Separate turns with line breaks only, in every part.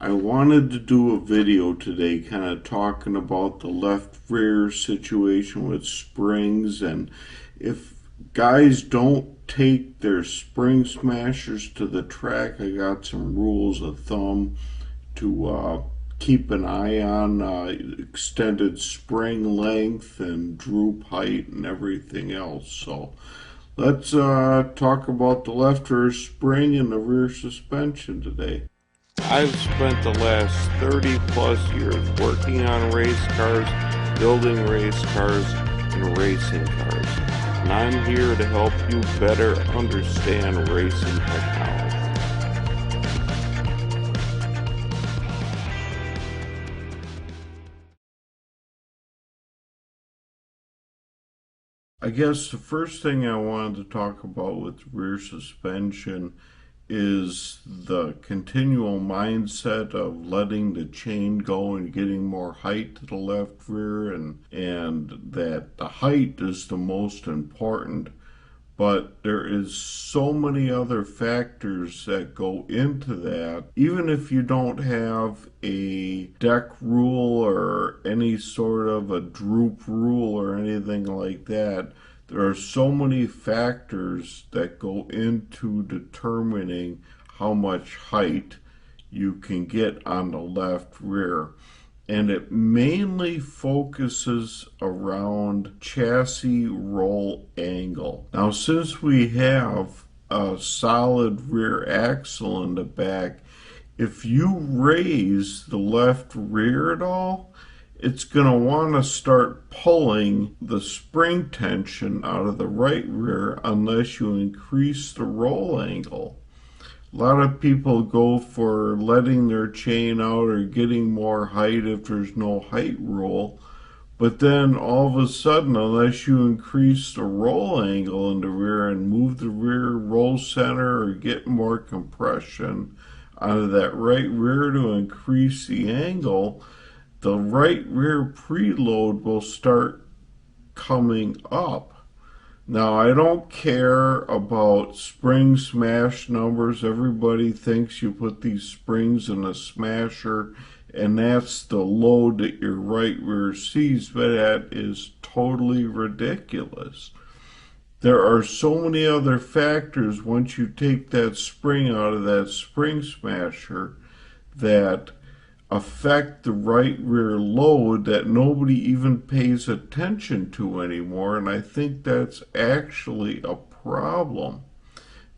I wanted to do a video today kind of talking about the left rear situation with springs, and if guys don't take their spring smashers to the track, I got some rules of thumb to keep an eye on extended spring length and droop height and everything else. So let's talk about the left rear spring and the rear suspension today. I've spent the last 30 plus years working on race cars, building race cars, and racing cars. And I'm here to help you better understand racing technology. I guess the first thing I wanted to talk about with rear suspension is the continual mindset of letting the chain go and getting more height to the left rear, and that the height is the most important, but there is so many other factors that go into that. Even if you don't have a deck rule or any sort of a droop rule or anything like that, there are so many factors that go into determining how much height you can get on the left rear. And it mainly focuses around chassis roll angle. Now, since we have a solid rear axle in the back, if you raise the left rear at all, it's going to want to start pulling the spring tension out of the right rear unless you increase the roll angle. A lot of people go for letting their chain out or getting more height if there's no height rule, but then all of a sudden, unless you increase the roll angle in the rear and move the rear roll center or get more compression out of that right rear to increase the angle, the right rear preload will start coming up. Now, I don't care about spring smash numbers. Everybody thinks you put these springs in a smasher and that's the load that your right rear sees, but that is totally ridiculous. There are so many other factors once you take that spring out of that spring smasher that affect the right rear load that nobody even pays attention to anymore, and I think that's actually a problem.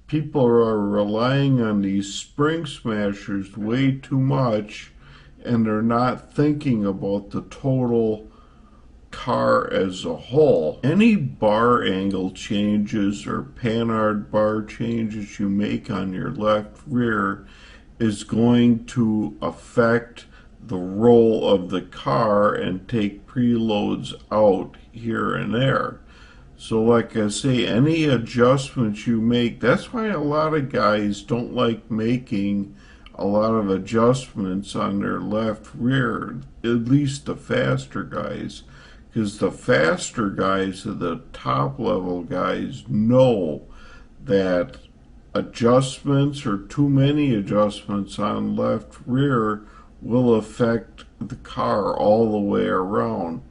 People are relying on these spring smashers way too much, and they're not thinking about the total car as a whole. Any bar angle changes or panhard bar changes you make on your left rear is going to affect the roll of the car and take preloads out here and there. So like I say, any adjustments you make, that's why a lot of guys don't like making a lot of adjustments on their left rear, at least the faster guys, because the faster guys, the top level guys, know that adjustments or too many adjustments on left rear will affect the car all the way around.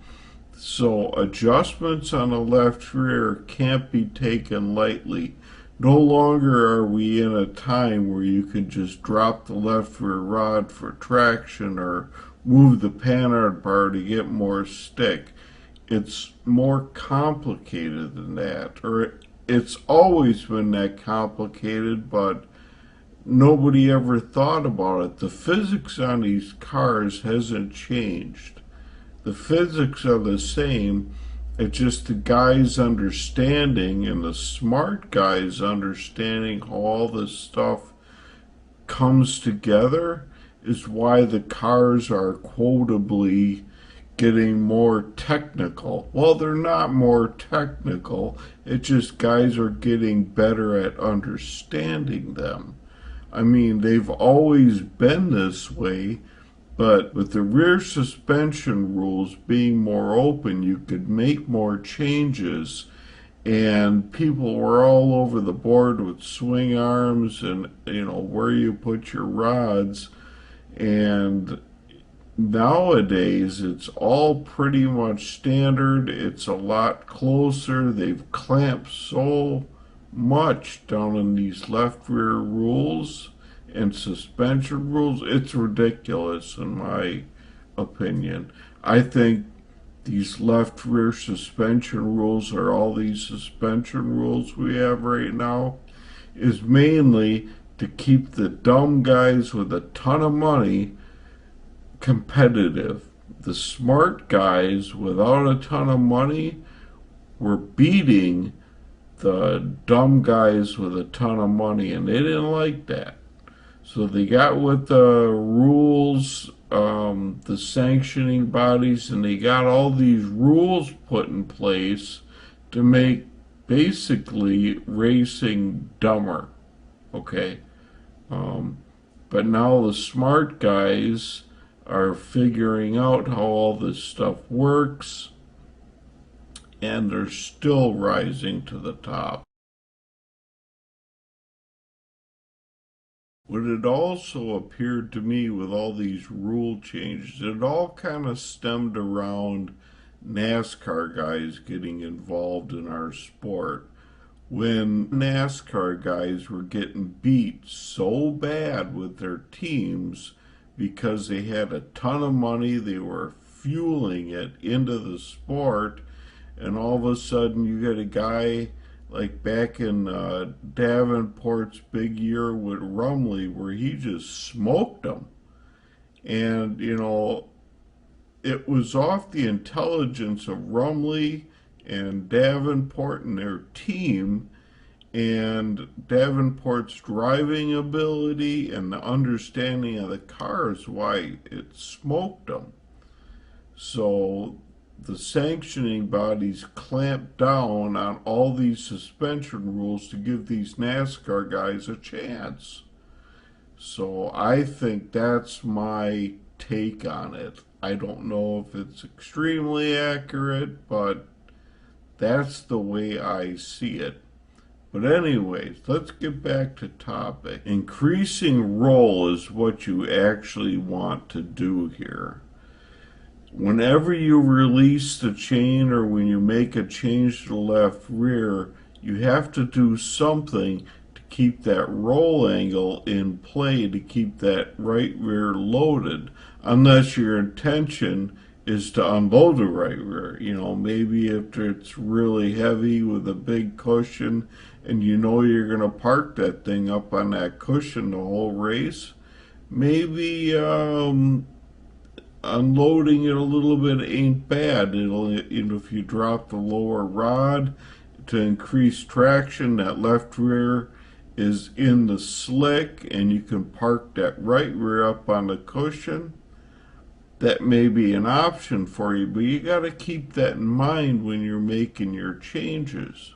So adjustments on the left rear can't be taken lightly. No longer are we in a time where you can just drop the left rear rod for traction or move the panhard bar to get more stick. It's more complicated than that, or it's always been that complicated, but nobody ever thought about it. The physics on these cars hasn't changed. The physics are the same. It's just the guys understanding and the smart guys understanding how all this stuff comes together is why the cars are quotably getting more technical. Well, they're not more technical. It's just guys are getting better at understanding them. I mean, they've always been this way, but with the rear suspension rules being more open, you could make more changes, and people were all over the board with swing arms and, where you put your rods. And nowadays, it's all pretty much standard. It's a lot closer. They've clamped so much down in these left rear rules and suspension rules. It's ridiculous, in my opinion. I think these left rear suspension rules, or all these suspension rules we have right now, is mainly to keep the dumb guys with a ton of money competitive. The smart guys without a ton of money were beating the dumb guys with a ton of money, and they didn't like that. So they got with the rules, the sanctioning bodies, and they got all these rules put in place to make basically racing dumber. Okay? Um, but now the smart guys are figuring out how all this stuff works, and they're still rising to the top. What it also appeared to me with all these rule changes, it all kind of stemmed around NASCAR guys getting involved in our sport. When NASCAR guys were getting beat so bad with their teams because they had a ton of money, they were fueling it into the sport, and all of a sudden you get a guy like back in Davenport's big year with Rumley where he just smoked them. And, it was off the intelligence of Rumley and Davenport and their team, and Davenport's driving ability and the understanding of the cars why it smoked them. So the sanctioning bodies clamped down on all these suspension rules to give these NASCAR guys a chance. So I think that's my take on it. I don't know if it's extremely accurate, but that's the way I see it. But anyways, let's get back to topic. Increasing roll is what you actually want to do here. Whenever you release the chain or when you make a change to the left rear, you have to do something to keep that roll angle in play, to keep that right rear loaded, unless your intention is to unload the right rear. Maybe if it's really heavy with a big cushion and you're going to park that thing up on that cushion the whole race, maybe unloading it a little bit ain't bad. If you drop the lower rod to increase traction, that left rear is in the slick and you can park that right rear up on the cushion. That may be an option for you, but you got to keep that in mind when you're making your changes.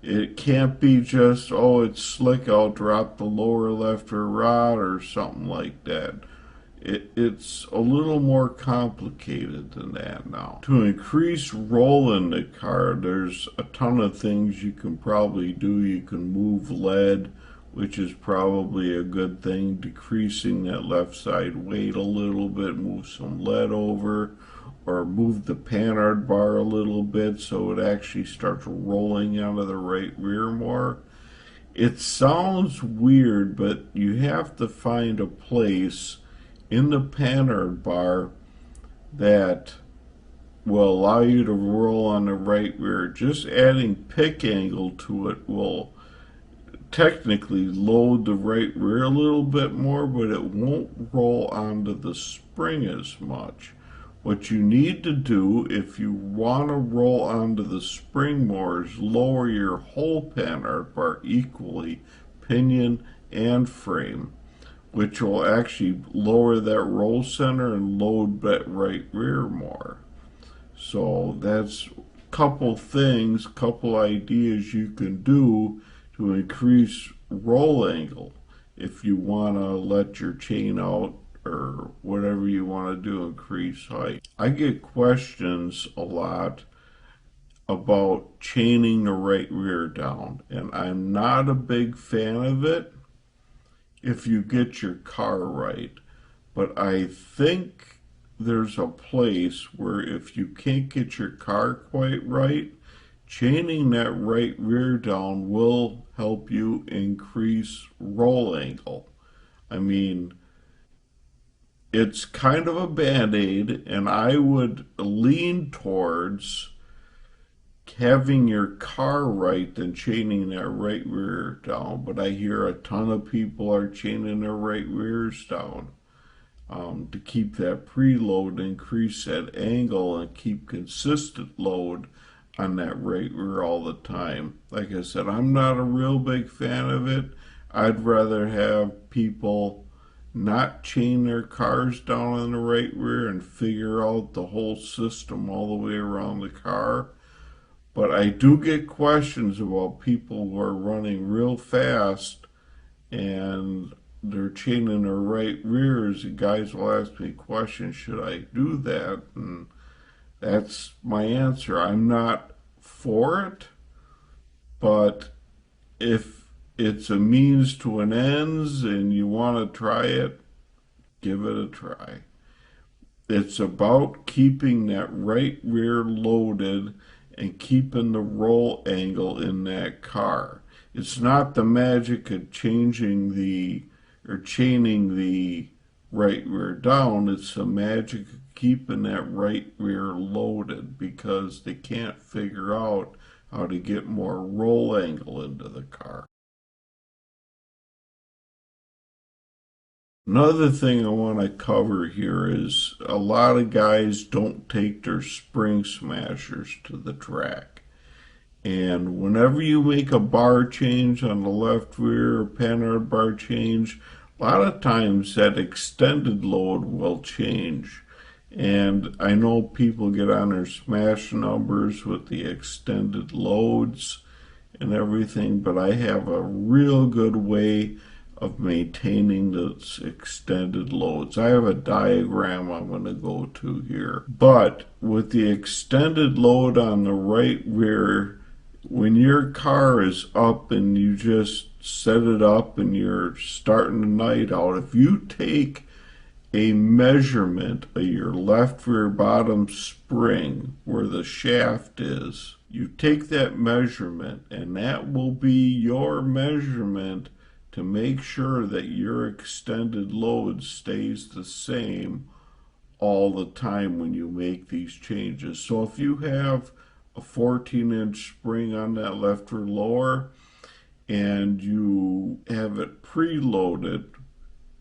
It can't be just, oh, it's slick, I'll drop the lower left rear rod or something like that. It's a little more complicated than that now. To increase roll in the car, there's a ton of things you can probably do. You can move lead, which is probably a good thing, decreasing that left side weight a little bit, move some lead over, or move the panhard bar a little bit so it actually starts rolling out of the right rear more. It sounds weird, but you have to find a place in the panhard bar that will allow you to roll on the right rear. Just adding pick angle to it will technically load the right rear a little bit more, but it won't roll onto the spring as much. What you need to do if you want to roll onto the spring more is lower your whole panhard bar equally, pinion and frame, which will actually lower that roll center and load that right rear more. So that's a couple things, couple ideas you can do to increase roll angle if you want to let your chain out or whatever you want to do, increase height. I get questions a lot about chaining the right rear down, and I'm not a big fan of it if you get your car right. But I think there's a place where if you can't get your car quite right, chaining that right rear down will help you increase roll angle. I mean, it's kind of a band-aid, and I would lean towards having your car right than chaining that right rear down. But I hear a ton of people are chaining their right rears down to keep that preload, increase that angle, and keep consistent load on that right rear all the time. Like I said, I'm not a real big fan of it. I'd rather have people not chain their cars down on the right rear and figure out the whole system all the way around the car. But I do get questions about people who are running real fast and they're chaining their right rears. And guys will ask me questions, should I do that? And that's my answer. I'm not for it, but if it's a means to an ends and you want to try it, give it a try. It's about keeping that right rear loaded and keeping the roll angle in that car. It's not the magic of changing the or chaining the right rear down. It's the magic of keeping that right rear loaded because they can't figure out how to get more roll angle into the car. Another thing I want to cover here is a lot of guys don't take their spring smashers to the track. And whenever you make a bar change on the left rear, or panhard bar change, a lot of times that extended load will change. And I know people get on their smash numbers with the extended loads and everything, but I have a real good way of maintaining those extended loads. I have a diagram I'm going to go to here. But with the extended load on the right rear, when your car is up and you just set it up and you're starting the night out, if you take a measurement of your left rear bottom spring where the shaft is, you take that measurement and that will be your measurement to make sure that your extended load stays the same all the time when you make these changes. So if you have a 14-inch spring on that left rear lower and you have it preloaded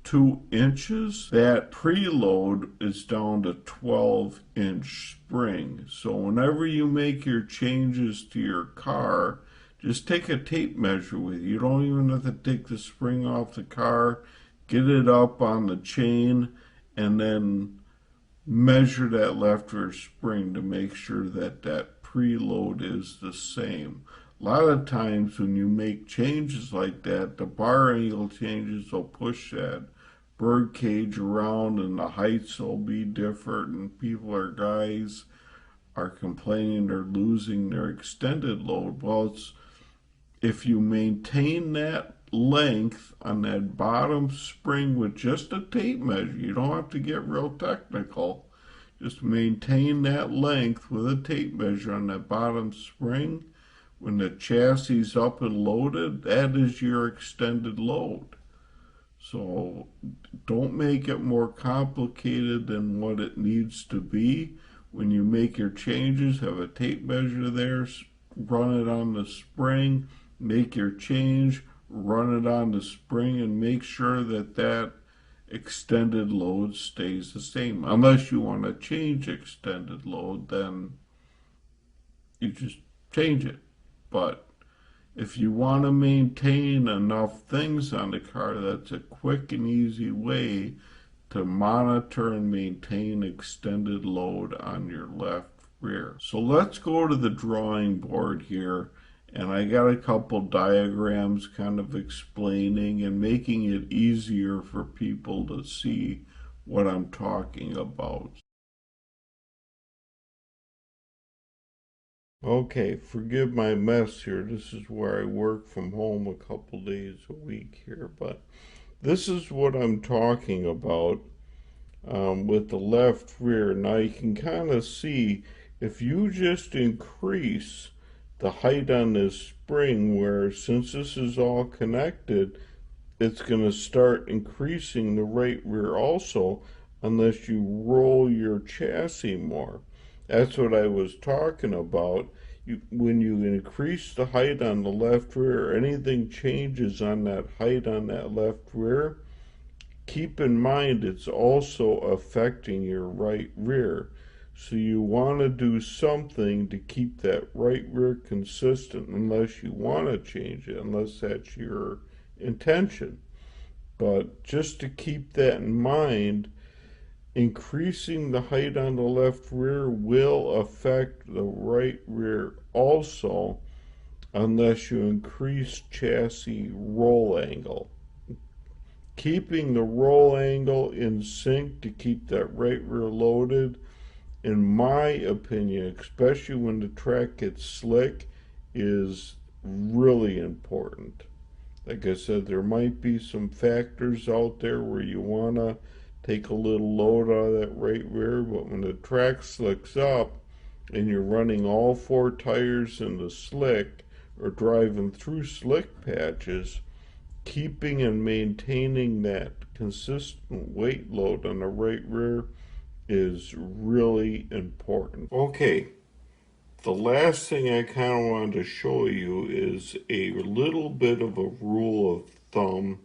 2 inches, that preload is down to 12-inch spring. So whenever you make your changes to your car, just take a tape measure with you. You don't even have to take the spring off the car. Get it up on the chain and then measure that left rear spring to make sure that that preload is the same. A lot of times when you make changes like that, the bar angle changes will push that bird cage around and the heights will be different and guys are complaining they're losing their extended load. Well, it's if you maintain that length on that bottom spring with just a tape measure, you don't have to get real technical. Just maintain that length with a tape measure on that bottom spring. When the chassis is up and loaded, that is your extended load. So don't make it more complicated than what it needs to be. When you make your changes, have a tape measure there, run it on the spring, make your change, run it on the spring, and make sure that that extended load stays the same. Unless you want to change extended load, then you just change it. But if you want to maintain enough things on the car, that's a quick and easy way to monitor and maintain extended load on your left rear. So let's go to the drawing board here, and I got a couple diagrams kind of explaining and making it easier for people to see what I'm talking about. Okay, forgive my mess here. This is where I work from home a couple days a week here, but this is what I'm talking about with the left rear. Now you can kind of see if you just increase the height on this spring, where since this is all connected, it's going to start increasing the right rear also, unless you roll your chassis more. That's what I was talking about. When you increase the height on the left rear, anything changes on that height on that left rear, keep in mind it's also affecting your right rear. So you want to do something to keep that right rear consistent, unless you want to change it, unless that's your intention. But just to keep that in mind, increasing the height on the left rear will affect the right rear also, unless you increase chassis roll angle. Keeping the roll angle in sync to keep that right rear loaded, in my opinion, especially when the track gets slick, is really important. Like I said, there might be some factors out there where you want to take a little load out of that right rear, but when the track slicks up and you're running all four tires in the slick or driving through slick patches, keeping and maintaining that consistent weight load on the right rear is really important. Okay, the last thing I kind of wanted to show you is a little bit of a rule of thumb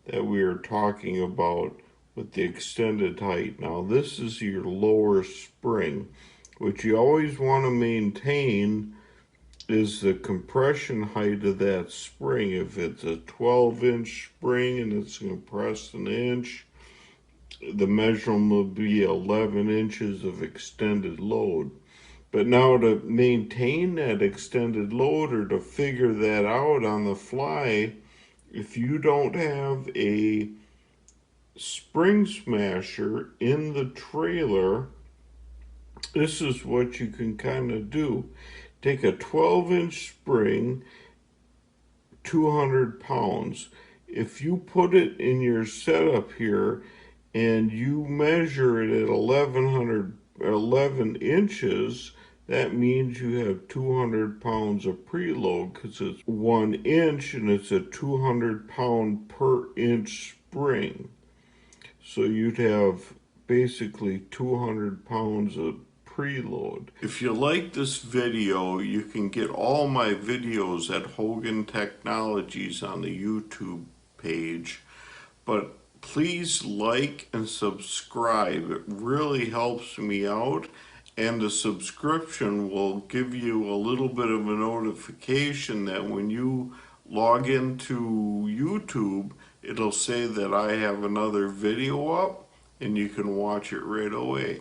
that we are talking about with the extended height. Now this is your lower spring. What you always want to maintain is the compression height of that spring. If it's a 12-inch spring and it's compressed an inch, the measurement will be 11 inches of extended load. But now to maintain that extended load, or to figure that out on the fly, if you don't have a spring smasher in the trailer, this is what you can kind of do. Take a 12-inch spring, 200 pounds. If you put it in your setup here and you measure it at 11 inches, that means you have 200 pounds of preload, because it's 1 inch and it's a 200 pound per inch spring. So you'd have basically 200 pounds of preload. If you like this video, you can get all my videos at Hogan Technologies on the YouTube page. But please like and subscribe. It really helps me out. And the subscription will give you a little bit of a notification that when you log into YouTube, it'll say that I have another video up and you can watch it right away.